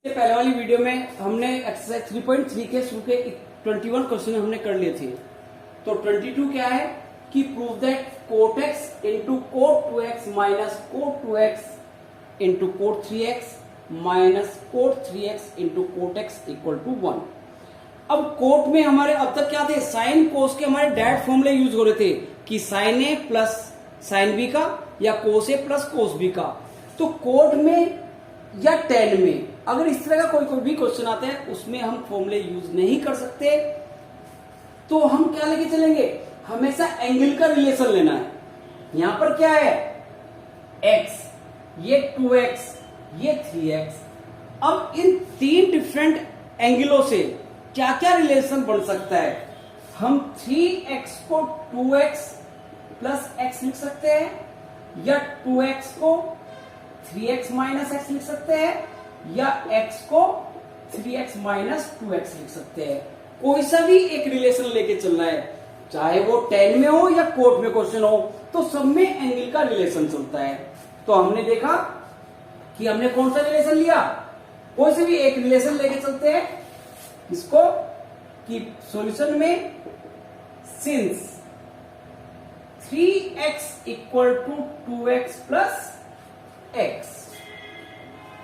पहले वाली वीडियो में हमने एक्सरसाइज 3.3 के शुरू के 21 क्वेश्चन हमने कर लिए थे। तो 22 क्या है कि prove that cot x into cot 2x minus cot 2x into cot 3x minus cot 3x into cot x equal to 1। अब कोट में हमारे अब तक क्या थे, साइन कोस के हमारे डायरेक्ट फॉर्मूले यूज हो रहे थे कि साइन ए प्लस साइन बी का या कोस ए प्लस कोस बी का। तो कोट में या टेन में अगर इस तरह का कोई भी क्वेश्चन आता है उसमें हम फॉर्मूले यूज नहीं कर सकते। तो हम क्या लेके चलेंगे, हमेशा एंगल का रिलेशन लेना है। यहां पर क्या है, x, ये 2x, ये 3x। अब इन तीन डिफरेंट एंगलों से क्या क्या रिलेशन बन सकता है। हम 3x को 2x प्लस x लिख सकते हैं, या 2x को 3x माइनस x लिख सकते हैं, या x को 3x माइनस 2x लिख सकते हैं। कोई सा भी एक रिलेशन लेके चलना है, चाहे वो टेन में हो या कोट में क्वेश्चन हो, तो सब में एंगल का रिलेशन चलता है। तो हमने देखा कि हमने कौन सा रिलेशन लिया, कोई से भी एक रिलेशन लेके चलते हैं इसको कि सॉल्यूशन में since 3x equal to 2x plus x,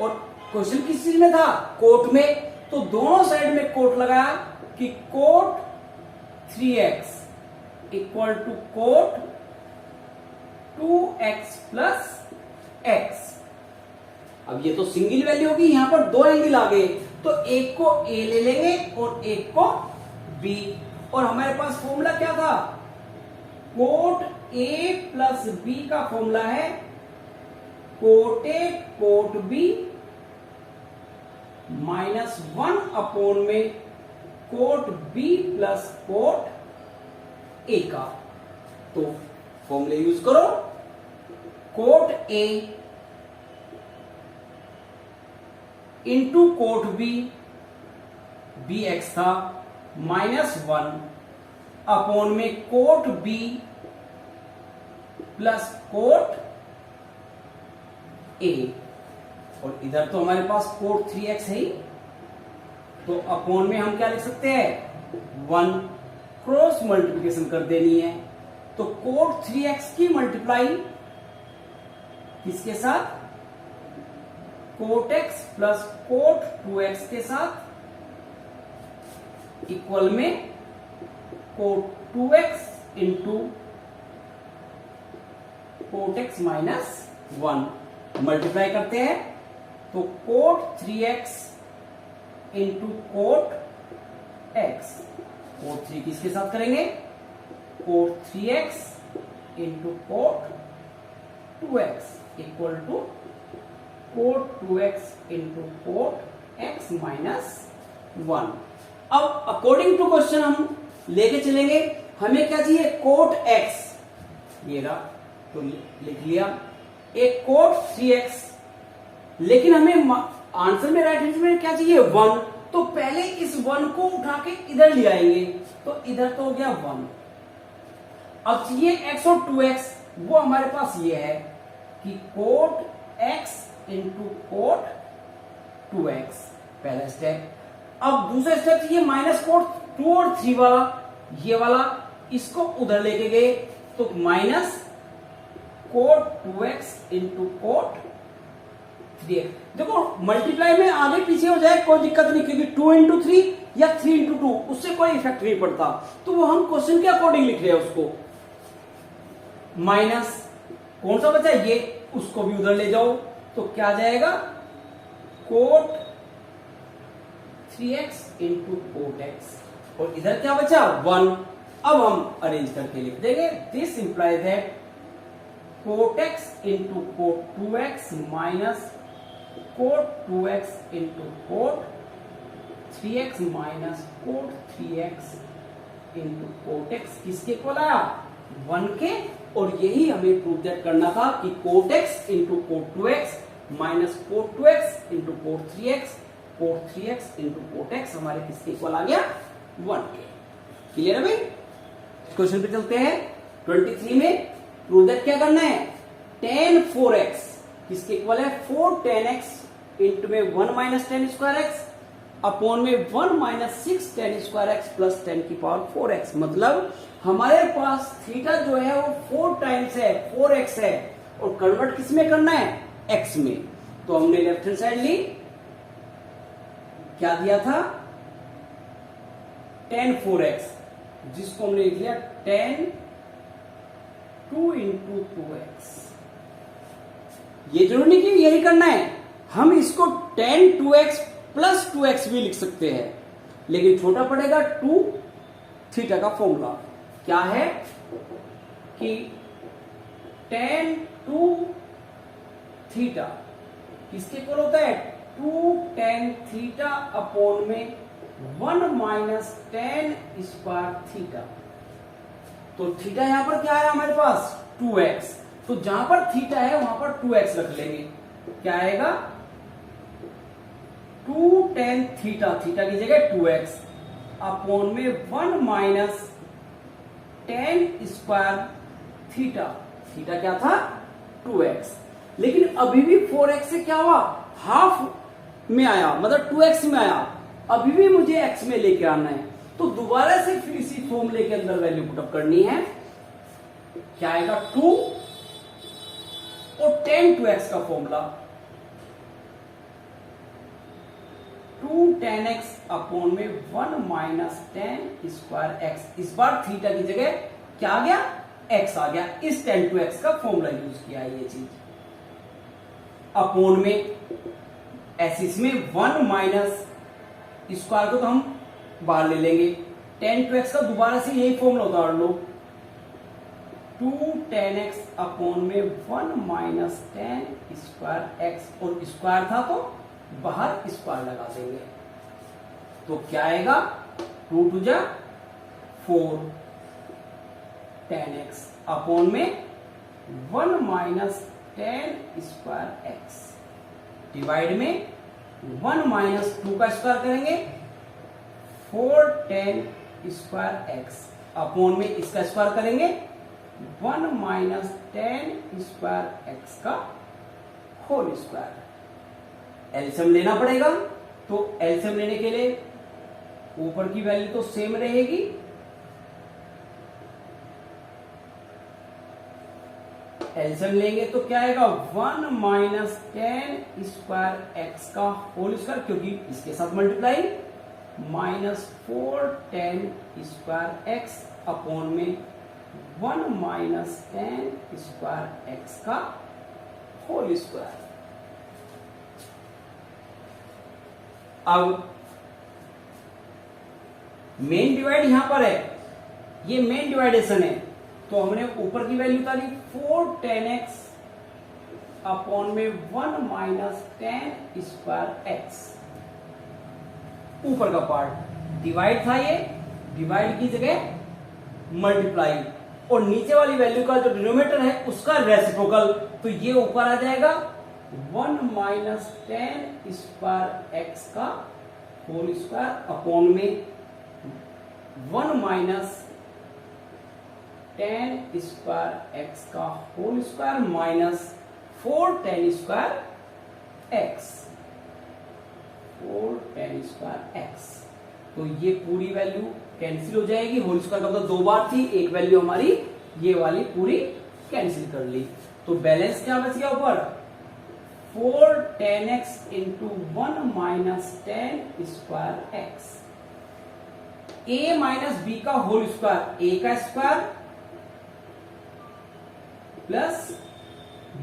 और क्वेश्चन किस चीज में था, कोट में। तो दोनों साइड में कोट लगाया कि cot 3x equal to cot 2x plus x। अब ये तो सिंगल वैल्यू होगी, यहां पर दो एंगल आ गए, तो एक को a ले लेंगे और एक को b। और हमारे पास फॉर्मूला क्या था, कोट a प्लस b का फॉर्मूला है cot a cot b minus 1 upon में cot b plus cot a का। तो फॉर्मूले यूज करो, cot a into cot b, bx था, माइनस 1 अपॉन में cot b plus cot a। और इधर तो हमारे पास कोट 3x है ही, तो अपॉन में हम क्या लिख सकते हैं 1, क्रॉस मल्टीप्लिकेशन कर देनी है। तो कोट 3x की मल्टीप्लाई किसके साथ, coat x plus coat 2x के साथ, इक्वल में cot 2x into cot x minus 1। Multiply करते हैं तो cot 3x into cot x, cot 3 किसके साथ करेंगे, cot 3x into cot 2x equal to cot 2x into cot x minus 1। अब अकॉर्डिंग टू क्वेश्चन हम लेके चलेंगे, हमें क्या चाहिए, कोट x, ये रहा, तो लिख लिया एक कोट 3x, लेकिन हमें आंसर में राइट हैंड में क्या चाहिए 1। तो पहले इस 1 को उठा के इधर ले आएंगे, तो इधर तो हो गया 1। अब चाहिए x और 2x, वो हमारे पास ये है कि cot x into cot 2x, पहला स्टेप। अब दूसरा स्टेप चाहिए माइनस कोट 2 और 3 वाला, ये वाला, इसको उधर लेके गए तो minus cot 2x into cot 3x। देखो मल्टीप्लाई में आगे पीछे हो जाए कोई दिक्कत नहीं, क्योंकि 2 इंटू 3 या 3 इंटू 2 उससे कोई इफेक्ट नहीं पड़ता। तो वो हम क्वेश्चन के अकॉर्डिंग लिख रहे हैं उसको। माइनस कौन सा बचा, ये, उसको भी उधर ले जाओ तो क्या जाएगा, coat 3x into cot x, और इधर क्या बचा 1। अब हम अरेंज करके लिख देंगे, this implies that cot x into cot 2x minus cot 2x into cot 3x minus cot 3x into cot x किसके इक्वल आया, 1 के। और यही हमें प्रूव दैट करना था कि cot x into cot 2x minus cot 2x into cot 3x into cot x हमारे किसके इक्वल आ गया 1 के। क्लियर है भाई। क्वेश्चन पे चलते हैं 23 में। प्रूव दैट क्या करना है, tan 4x किसके इक्वल है, 4 tan x इंटू में 1 minus ten square x upon में 1 minus 6 ten square x plus 10 की पावर 4x। मतलब हमारे पास थीटा जो है वो 4 टाइम्स है, 4x है, और कन्वर्ट किस में करना है, x में। तो हमने लेफ्ट हैंड साइड ली, क्या दिया था, tan 4x, जिसको हमने लिख लिया tan 2 इंटू 2x। ये जरूरी नहीं कि यही करना है, हम इसको tan 2x प्लस 2x भी लिख सकते हैं, लेकिन छोटा पड़ेगा 2 थीटा का फॉर्मूला क्या है कि tan 2 थीटा किसके इक्वल होता है, 2 tan थीटा अपॉन में 1 माइनस tan स्क्वायर थीटा। तो थीटा यहां पर क्या है हमारे पास, 2x, तो जहां पर थीटा है वहां पर 2x रख लेंगे, क्या आएगा 2 tan थीटा, थीटा की जगह 2x अपॉन में 1 minus tan square theta, theta क्या था 2x। लेकिन अभी भी 4x से क्या हुआ, हाफ में आया, मतलब 2x में आया, अभी भी मुझे x में लेके आना है, तो दोबारा से फिर इसी फॉर्मूले के अंदर वैल्यू पुटअप करनी है, क्या आएगा 2 और tan 2x का फॉर्मूला 2 tan x अपॉन में 1 माइनस tan स्क्वायर x। इस बार थीटा की जगह क्या आ गया, x आ गया, इस tan 2x का फॉर्मूला यूज किया है ये चीज, अपॉन में ऐसे इसमें 1 माइनस स्क्वायर को तो हम बाहर ले लेंगे, tan 2x का दोबारा से यही फॉर्मूला होता है लोग, 2 tan x अपॉन में 1 माइनस tan स्क्वायर x, और स्क्वायर था तो बाहर स्क्वायर लगा देंगे, तो क्या आएगा 2 2 जा 4 tan x अपॉन में 1 minus tan square x divide में 1 माइनस 2 का स्क्वायर करेंगे 4 tan स्क्वायर x अपॉन में इसका स्क्वायर करेंगे 1 माइनस tan स्क्वायर x का होल स्क्वायर। एलसीएम लेना पड़ेगा, तो एलसीएम लेने के लिए ऊपर की वैल्यू तो सेम रहेगी, एलसीएम लेंगे तो क्या आएगा 1 माइनस tan स्क्वायर एक्स का होल स्क्वायर, क्योंकि इसके साथ multiply, minus 4 tan square x upon में 1 माइनस tan स्क्वायर एक्स का होल स्क्वायर। अब मेन डिवाइड यहां पर है, ये मेन डिवाइडेशन है, तो हमने ऊपर की वैल्यू उतारी 4 tan x अपॉन में 1 माइनस tan स्क्वायर x, ऊपर का पार्ट डिवाइड था, ये डिवाइड की जगह मल्टीप्लाई, और नीचे वाली वैल्यू का जो डिनोमिनेटर है उसका रेसिप्रोकल, तो ये ऊपर आ जाएगा 1 माइनस tan स्क्वायर x का होल स्क्वायर अपॉन में 1 माइनस tan स्क्वायर x का whole square minus 4 tan square x, 4 tan square x। तो ये पूरी वैल्यू कैंसिल हो जाएगी, होल स्क्वायर का मतलब 2 बार थी, एक वैल्यू हमारी ये वाली पूरी कैंसिल कर ली, तो बैलेंस क्या बच गया ऊपर 4 tan x into 1 minus tan square x, a minus B का होल स्क्वायर, a का स्क्वायर प्लस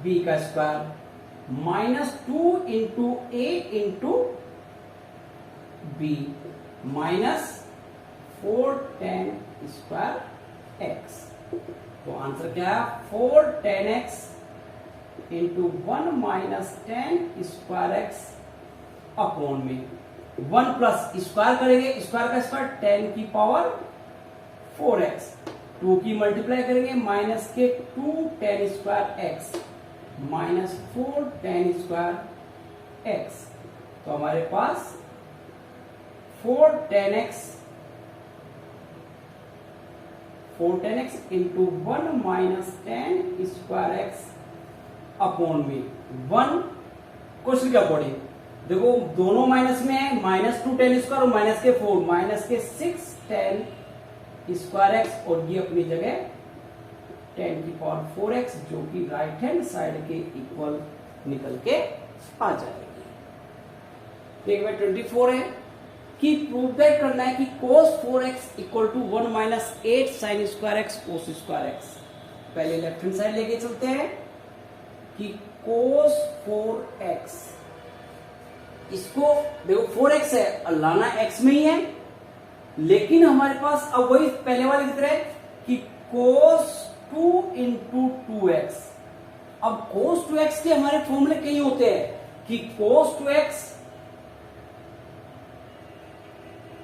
b का square minus 2 into a into b minus 4 tan square x। तो आंसर क्या है 4 tan x into 1 minus tan square x upon में 1 plus square करेंगे, square का square 10 की पावर 4x, 2 की मल्टीप्लाई करेंगे माइनस के 2 tan square x minus 4 tan square x, तो हमारे पास 4 tan x into 1 minus tan square x upon में 1 क्वेश्चन के अकॉर्डिंग देखो दोनों माइनस में है, -2 tan स्क्वायर और माइनस के 4, माइनस के 6 tan स्क्वायर एक्स और ये अपनी जगह 10⁴x जो कि राइट हैंड साइड के इक्वल निकल के आ जाएगी। देखिए 24 है कि प्रूव दैट करना है कि cos 4x equal to 1 minus 8 sin square x cos square x. पहले लेफ्ट हैंड साइड लेके चलते हैं कि cos 4x, इसको देखो 4x है और लाना x में ही है, लेकिन हमारे पास अब वही पहले वाले की तरह है कि cos 2 इंटू 2x। अब cos 2x के हमारे फॉर्मूले कई होते हैं कि cos 2x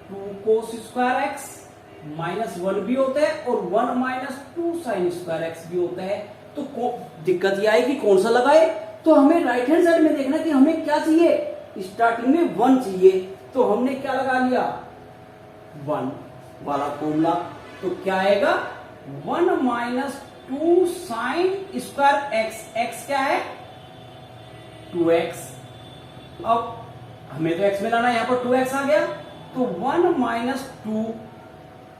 2 cos square x -1 भी होता है और 1 माइनस 2 sin स्क्वायर एक्स भी होता है। तो दिक्कत यह आएगी कौन सा लगाए, तो हमें राइट हैंड साइड में देखना कि हमें क्या चाहिए, स्टार्टिंग में 1 चाहिए, तो हमने क्या लगा लिया 1 वाला फॉर्मूला। तो क्या आएगा 1 minus 2 sin square x, x क्या है 2x। अब हमें तो x में लाना है, यहां पर 2x आ गया, तो 1 माइनस 2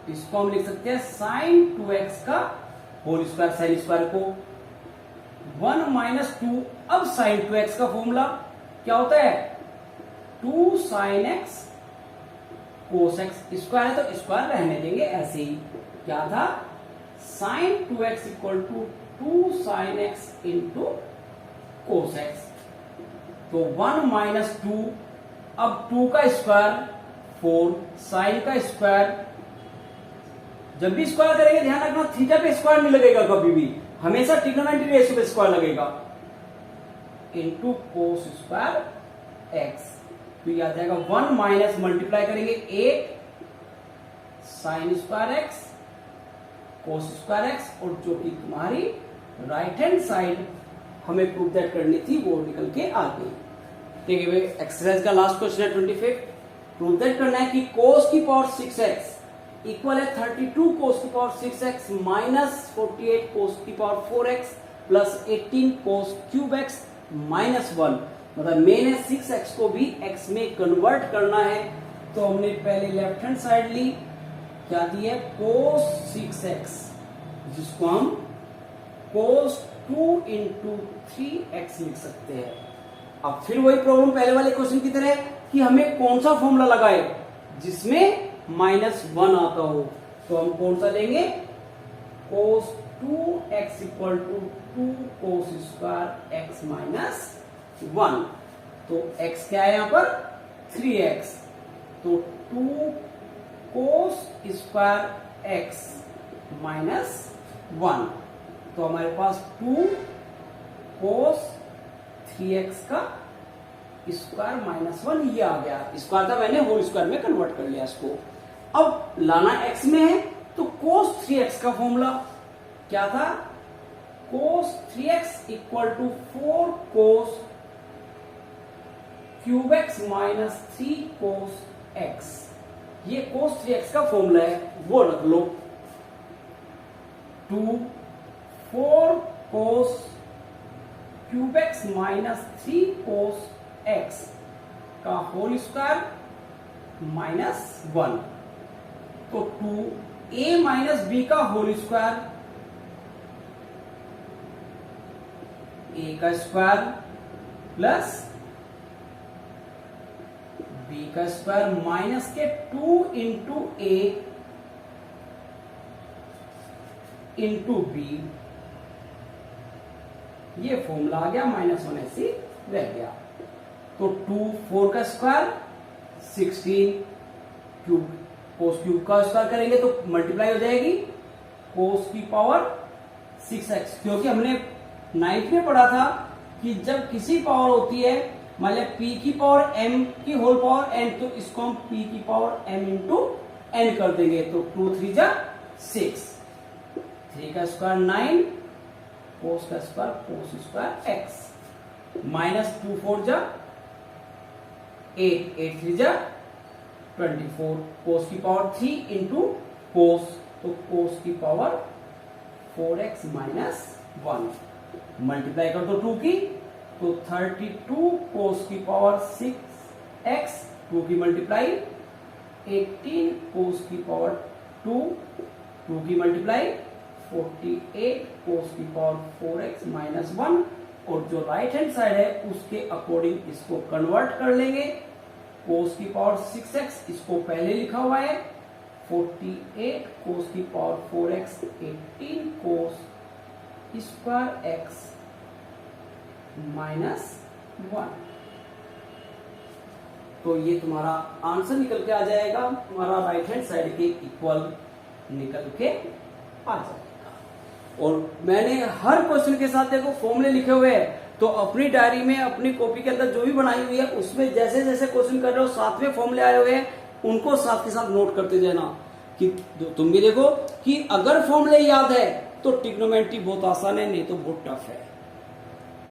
इसको हम लिख सकते हैं sin 2x का होल स्क्वायर, साइन स्क्वायर को 1 माइनस 2। अब sin 2x का फॉर्मूला क्या होता है 2 sin x cos x, square है तो स्क्वायर रहने देंगे ऐसे ही। क्या था sin 2x equal to 2 sin x into cos x। तो 1 माइनस 2, अब 2 का स्क्वायर 4, साइन का स्क्वायर, जब भी स्क्वायर करेंगे ध्यान रखना थीटा पे स्क्वायर नहीं लगेगा कभी भी, हमेशा ट्रिग्नोमेट्री रेशियो पे स्क्वायर लगेगा, इंटू कोस स्क्वायर एक्स। तो याद जाएगा 1 माइनस मल्टीप्लाई करेंगे 8 sine square x cos square x, और जो कि तुम्हारी राइट हैंड साइड हमें प्रूव दैट करनी थी वो निकल के आ गई। ठीक है, एक्सरसाइज का लास्ट क्वेश्चन है 25। प्रूव दैट करना है कि cos की पावर 6x इक्वल है 32 cos की पावर 6x माइनस 48 cos की power 4x plus 18 cos cube x minus 1। मतलब मेन है 6x को भी x में कन्वर्ट करना है, तो हमने पहले लेफ्ट हैंड साइड ली, क्या दी है cos 6x, जिसको हम cos 2 इंटू 3x लिख सकते हैं। अब फिर वही प्रॉब्लम पहले वाले क्वेश्चन की तरह कि हमें कौन सा फॉर्मूला लगाए जिसमें -1 आता हो, तो हम कौन सा लेंगे cos 2x equal to 2 cos square x minus 1। तो x क्या है यहां पर 3x, तो 2 cos स्क्वायर x माइनस 1। तो हमारे पास 2 cos 3x का स्क्वायर माइनस 1 ये आ गया, स्क्वायर था मैंने होल स्क्वायर में कन्वर्ट कर लिया इसको। अब लाना x में है तो cos 3x का फॉर्मूला क्या था cos 3x equal to 4 cos cube x minus 3 cos x। ये cos 3x का फॉर्मूला है, वो रख लो। 2 4 cos cube x minus 3 cos x का होल स्क्वायर माइनस 1, तो 2a माइनस b का होल स्क्वायर, a का स्क्वायर प्लस b का स्क्वायर माइनस के 2 इंटू a इंटू b, ये फॉर्मूला आ गया, -1 ऐसे रह गया। तो 2 4 का स्क्वायर 16 क्यूब, कोस क्यूब का स्क्वायर करेंगे तो मल्टीप्लाई हो जाएगी कोस की पावर 6x, क्योंकि हमने 9th में पढ़ा था कि जब किसी पावर होती है मान लिया p की पावर m की होल पावर n, तो इसको हम p की पावर m इंटू n कर देंगे, तो 2 3 जा 6, 3 का स्क्वायर 9 कोस का square cos square x minus 2 4 जा 8 8 3 जा 24 कोस की पावर 3 इंटू कोस, तो कोस की पावर 4x माइनस 1 मल्टीप्लाई कर दो 2 की, तो 32 कोस की पावर 6 x 2 की मल्टीप्लाई 18 cos की पावर 2 की मल्टीप्लाई 48 cos की पावर 4x माइनस 1, और जो राइट हैंड साइड है उसके अकॉर्डिंग इसको कन्वर्ट कर लेंगे। cos की पावर 6x इसको पहले लिखा हुआ है, 48 cos की power 4x 18 cos square x minus 1। तो ये तुम्हारा आंसर निकल के आ जाएगा, तुम्हारा राइट हैंड साइड के इक्वल निकल के आ जाएगा। और मैंने हर क्वेश्चन के साथ देखो फॉर्मूले लिखे हुए हैं, तो अपनी डायरी में अपनी कॉपी के अंदर जो भी बनाई हुई है उसमें जैसे जैसे क्वेश्चन कर रहे हो साथ में फॉर्मूले आए हुए हैं उनको साथ के साथ नोट करते जाना, कि तुम भी देखो कि अगर फॉर्मूले याद है तो ट्रिग्नोमेट्री बहुत आसान है, नहीं तो बहुत टफ है।